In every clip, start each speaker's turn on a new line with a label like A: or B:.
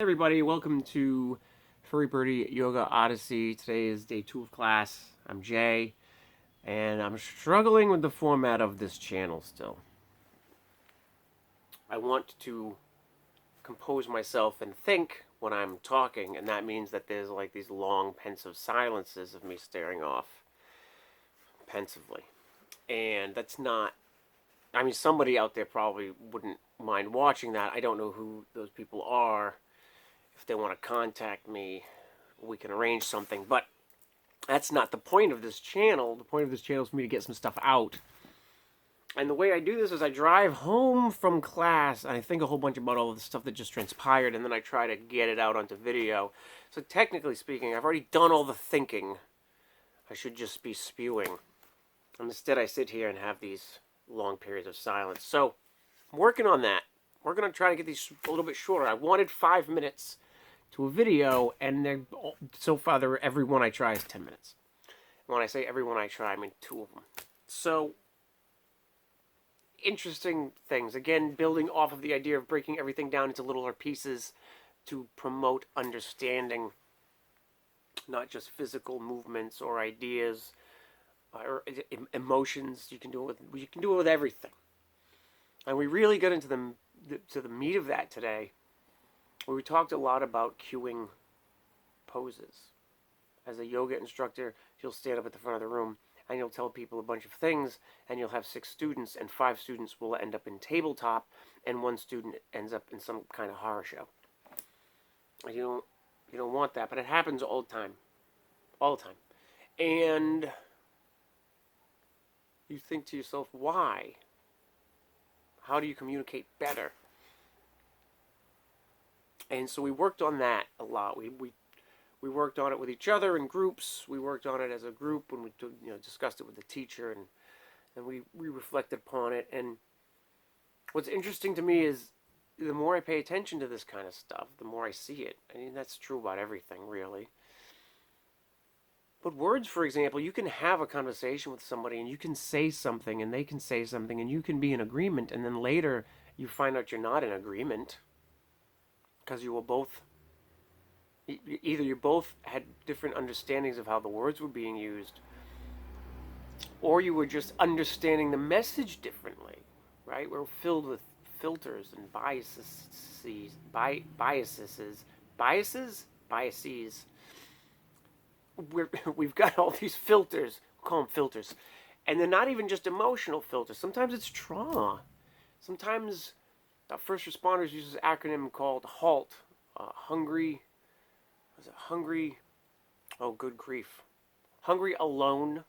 A: Hey everybody, welcome to Furry Birdy Yoga Odyssey. Today is day 2 of class. I'm Jay, and I'm struggling with the format of this channel still. I want to compose myself and think when I'm talking, and that means that there's like these long, pensive silences of me staring off pensively. And that's not, I mean, somebody out there probably wouldn't mind watching that. I don't know who those people are. If they want to contact me, we can arrange something. But that's not the point of this channel. The point of this channel is for me to get some stuff out. And the way I do this is I drive home from class and I think a whole bunch about all of the stuff that just transpired, and then I try to get it out onto video. So technically speaking, I've already done all the thinking. I should just be spewing. And instead I sit here and have these long periods of silence. So I'm working on that. We're going to try to get these a little bit shorter. I wanted 5 minutes to a video, and so far every one I try is 10 minutes. And when I say every one I try, I mean 2 of them. So, interesting things. Again, building off of the idea of breaking everything down into littler pieces to promote understanding, not just physical movements or ideas or emotions. You can do it with everything. And we really got into the meat of that today, where we talked a lot about cueing poses. As a yoga instructor, you'll stand up at the front of the room and you'll tell people a bunch of things, and you'll have 6 students, and 5 students will end up in tabletop, and 1 student ends up in some kind of horror show. You don't want that, but it happens all the time. All the time. And you think to yourself, why? How do you communicate better? And so we worked on that a lot. We worked on it with each other in groups. We worked on it as a group when we discussed it with the teacher, and we reflected upon it. And what's interesting to me is the more I pay attention to this kind of stuff, the more I see it. I mean, that's true about everything, really. But words, for example, you can have a conversation with somebody and you can say something and they can say something and you can be in agreement, and then later you find out you're not in agreement because you were both, either you both had different understandings of how the words were being used, or you were just understanding the message differently, right? We're filled with filters and biases. We've got all these filters, we'll call them filters, and they're not even just emotional filters. Sometimes it's trauma. Sometimes first responders use this acronym called HALT. Hungry, was it hungry? Oh, good grief. Hungry, alone,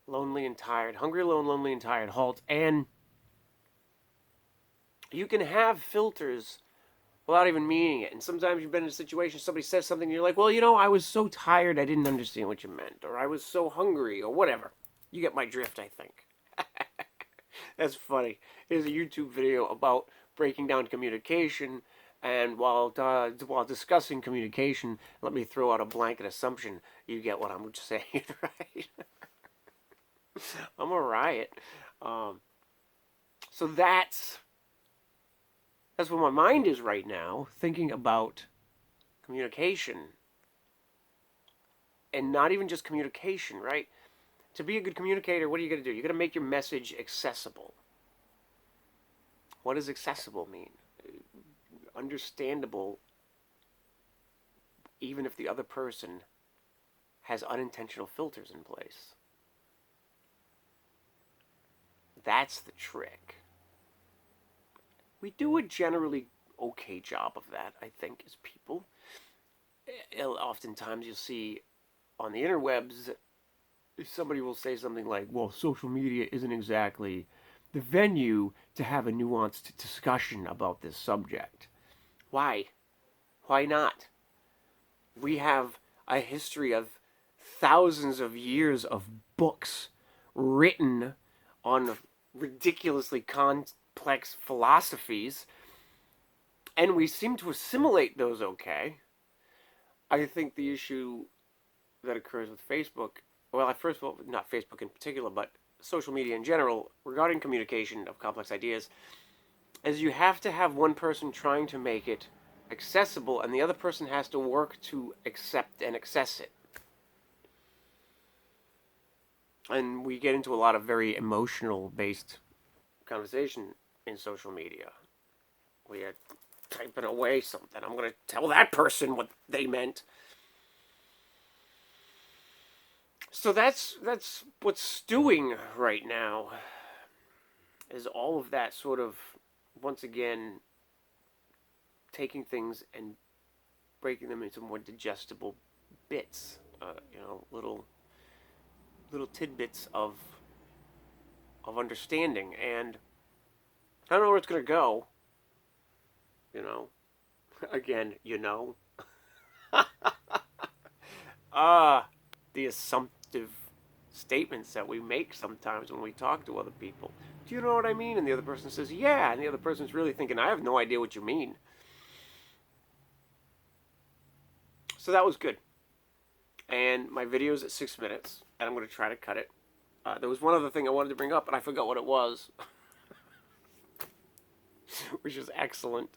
A: lonely, and tired. Hungry, alone, lonely, and tired. HALT. And you can have filters without even meaning it. And sometimes you've been in a situation, somebody says something, and you're like, well, I was so tired, I didn't understand what you meant. Or I was so hungry, or whatever. You get my drift, I think. That's funny. There's a YouTube video about breaking down communication. And while discussing communication, let me throw out a blanket assumption. You get what I'm saying, right? I'm a riot. So that's where my mind is right now, thinking about communication. And not even just communication, right? To be a good communicator, what are you going to do? You're going to make your message accessible. What does accessible mean? Understandable, even if the other person has unintentional filters in place. That's the trick. We do a generally okay job of that, I think, as people. Oftentimes you'll see on the interwebs, somebody will say something like, well, social media isn't exactly the venue to have a nuanced discussion about this subject. Why? Why not? We have a history of thousands of years of books written on ridiculously complex philosophies, and we seem to assimilate those okay. I think the issue that occurs with Facebook, well, first of all, not Facebook in particular, but social media in general, regarding communication of complex ideas, is you have to have one person trying to make it accessible, and the other person has to work to accept and access it. And we get into a lot of very emotional based conversation in social media. We are typing away something. I'm going to tell that person what they meant. So that's what's stewing right now, is all of that sort of, once again, taking things and breaking them into more digestible bits, little tidbits of understanding. And I don't know where it's going to go. Again, the assumptive statements that we make sometimes when we talk to other people. Do you know what I mean? And the other person says, yeah. And the other person's really thinking, I have no idea what you mean. So that was good. And my video's at 6 minutes, and I'm going to try to cut it. There was one other thing I wanted to bring up, and I forgot what it was. Which is excellent.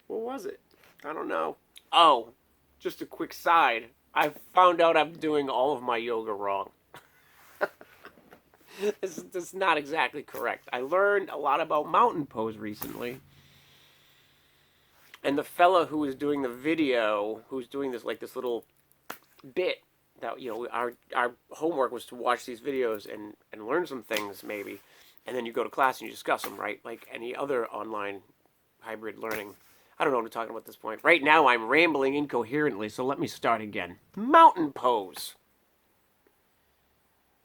A: What was it? I don't know. Oh, just a quick side. I found out I'm doing all of my yoga wrong. This is not exactly correct. I learned a lot about mountain pose recently. And the fella who was doing the video, who's doing this little bit, that our homework was to watch these videos and learn some things maybe, and then you go to class and you discuss them, right? Like any other online hybrid learning. I don't know what I'm talking about at this point. Right now I'm rambling incoherently, so let me start again. Mountain pose.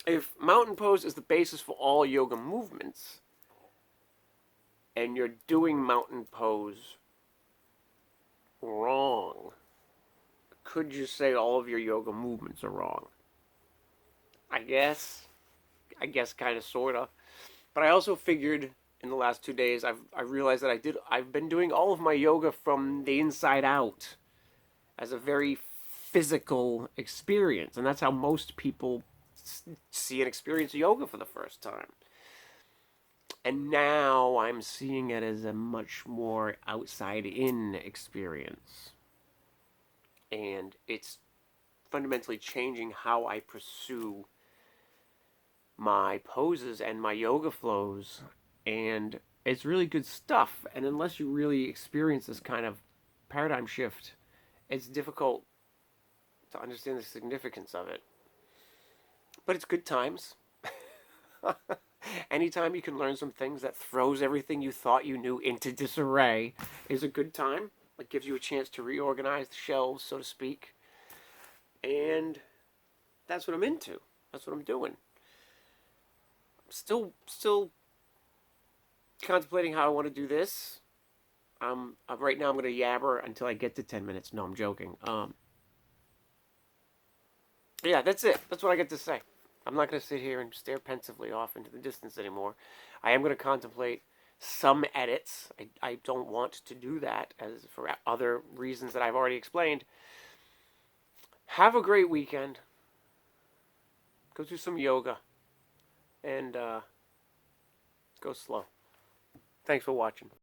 A: If mountain pose is the basis for all yoga movements, and you're doing mountain pose wrong, could you say all of your yoga movements are wrong? I guess kind of, sort of. But I also figured in the last 2 days, I realized that I've been doing all of my yoga from the inside out, as a very physical experience. And that's how most people see and experience yoga for the first time. And now I'm seeing it as a much more outside-in experience. And it's fundamentally changing how I pursue my poses and my yoga flows. And it's really good stuff. And unless you really experience this kind of paradigm shift, it's difficult to understand the significance of it. But it's good times. Anytime you can learn some things that throws everything you thought you knew into disarray is a good time. It gives you a chance to reorganize the shelves, so to speak. And that's what I'm into. That's what I'm doing. I'm still contemplating how I want to do this. Right now I'm going to yabber until I get to 10 minutes. No, I'm joking. Yeah, that's it. That's what I get to say. I'm not going to sit here and stare pensively off into the distance anymore. I am going to contemplate some edits. I don't want to do that, as for other reasons that I've already explained. Have a great weekend. Go do some yoga. And go slow. Thanks for watching.